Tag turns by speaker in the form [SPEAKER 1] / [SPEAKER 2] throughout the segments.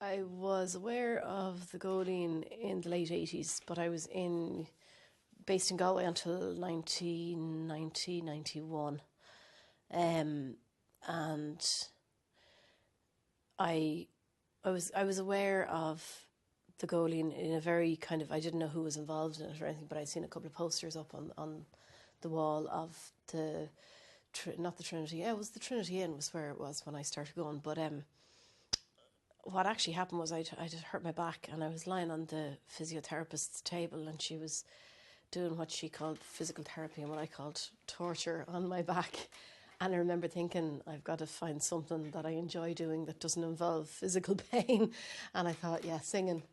[SPEAKER 1] I was aware of the Góilín in the late 80s, but I was based in Galway until 1990, 91. And I I was aware of the Góilín in a very kind of, I didn't know who was involved in it or anything, but I'd seen a couple of posters up on the wall of not the Trinity. Yeah, it was the Trinity Inn was where it was when I started going. But what actually happened was I just hurt my back, and I was lying on the physiotherapist's table, and she was doing what she called physical therapy and what I called torture on my back. And I remember thinking, I've got to find something that I enjoy doing that doesn't involve physical pain. And I thought, yeah, singing.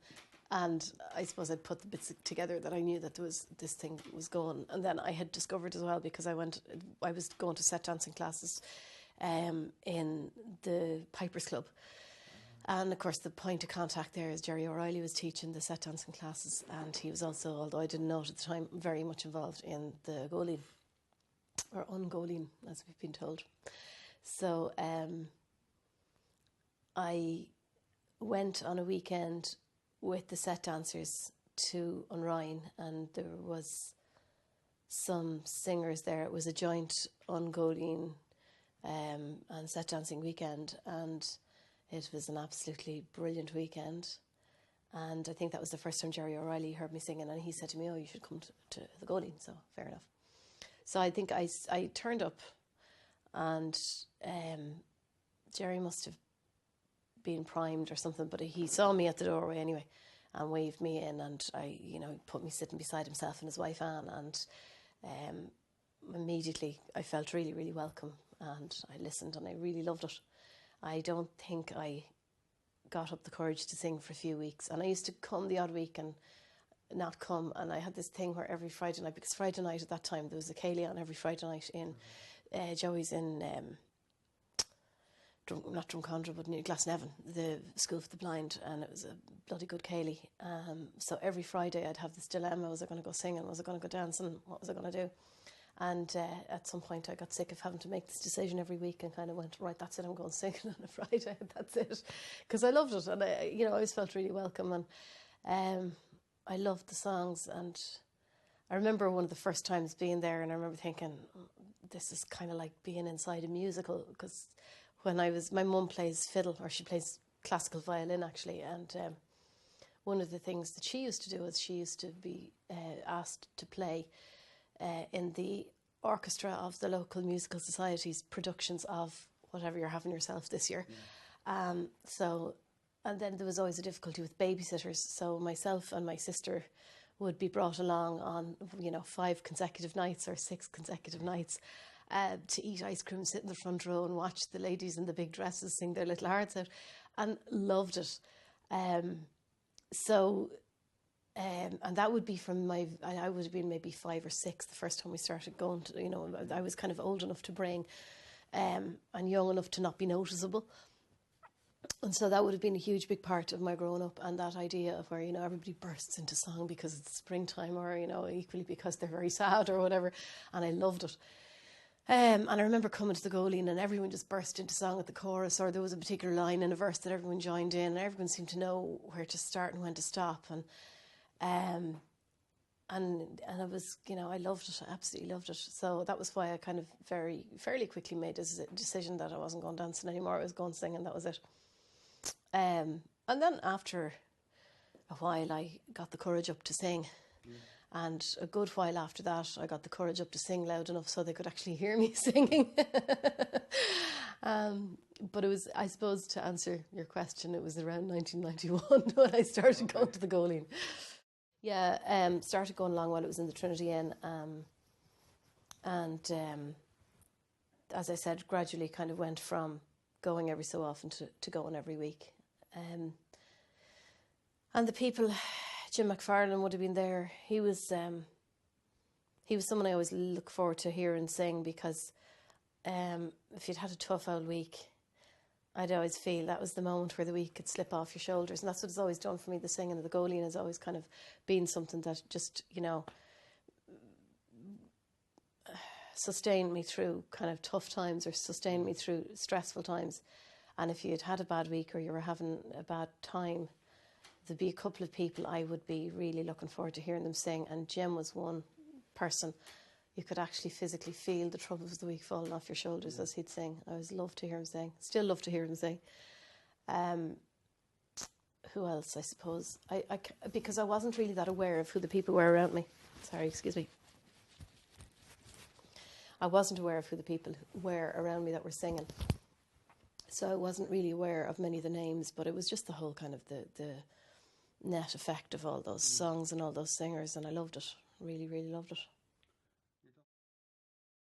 [SPEAKER 1] And I suppose I'd put the bits together that I knew that this thing was going. And then I had discovered as well, because I was going to set dancing classes in the Pipers Club. And of course, the point of contact there is Jerry O'Reilly was teaching the set dancing classes, and he was also, although I didn't know it at the time, very much involved in the Góilín, or Góilín, as we've been told. So I went on a weekend with the set dancers to Rhine, and there was some singers there. It was a joint Góilín and set dancing weekend, and it was an absolutely brilliant weekend. And I think that was the first time Jerry O'Reilly heard me singing, and he said to me, "Oh, you should come to the Góilín." So fair enough. So I think I turned up, and Jerry must have been primed or something, but he saw me at the doorway anyway and waved me in, and put me sitting beside himself and his wife Anne, and immediately I felt really, really welcome, and I listened and I really loved it. I don't think I got up the courage to sing for a few weeks, and I used to come the odd week and not come, and I had this thing where every Friday night, because Friday night at that time there was a céilí on every Friday night in Joey's in not Drumcondra but near Glasnevin, the School for the Blind, and it was a bloody good céilí. So every Friday I'd have this dilemma: was I going to go singing, was I going to go dancing, what was I going to do? And at some point I got sick of having to make this decision every week, and kind of went, right, that's it, I'm going singing on a Friday, that's it, because I loved it, and I always felt really welcome, and I loved the songs. And I remember one of the first times being there, and I remember thinking, this is kind of like being inside a musical, because my mum plays fiddle, or she plays classical violin actually, and one of the things that she used to do is she used to be asked to play in the orchestra of the local musical society's productions of whatever you're having yourself this year. Yeah. And then there was always a difficulty with babysitters. So myself and my sister would be brought along on, 5 consecutive nights or 6 consecutive nights to eat ice cream, sit in the front row and watch the ladies in the big dresses sing their little hearts out, and loved it. And that would be I would have been maybe 5 or 6 the first time we started going to, I was kind of old enough to bring and young enough to not be noticeable. And so that would have been a huge big part of my growing up, and that idea of where, everybody bursts into song because it's springtime, or, equally because they're very sad or whatever. And I loved it. And I remember coming to the Góilín and everyone just burst into song at the chorus, or there was a particular line in a verse that everyone joined in, and everyone seemed to know where to start and when to stop. And I was, I loved it. I absolutely loved it. So that was why I kind of fairly quickly made a decision that I wasn't going dancing anymore. I was going singing. That was it. And then after a while, I got the courage up to sing. Mm. And a good while after that, I got the courage up to sing loud enough so they could actually hear me singing. But it was, I suppose, to answer your question, it was around 1991 when I started going to the Góilín. Yeah, started going along while it was in the Trinity Inn. And as I said, gradually kind of went from going every so often to going every week. And the people, Jim McFarlane would have been there. He was someone I always look forward to hearing sing, because if you'd had a tough old week, I'd always feel that was the moment where the week could slip off your shoulders. And that's what it's always done for me. The singing of the Góilín has always kind of been something that just, sustained me through kind of tough times, or sustained me through stressful times. And if you had had a bad week or you were having a bad time, there'd be a couple of people I would be really looking forward to hearing them sing. And Jim was one person. You could actually physically feel the troubles of the week falling off your shoulders as he'd sing. I always loved to hear him sing. Still love to hear him sing. Who else, I suppose? Because I wasn't really that aware of who the people were around me. Sorry, excuse me. I wasn't aware of who the people were around me that were singing. So I wasn't really aware of many of the names, but it was just the whole kind of the net effect of all those songs and all those singers, and I loved it. Really, really loved it.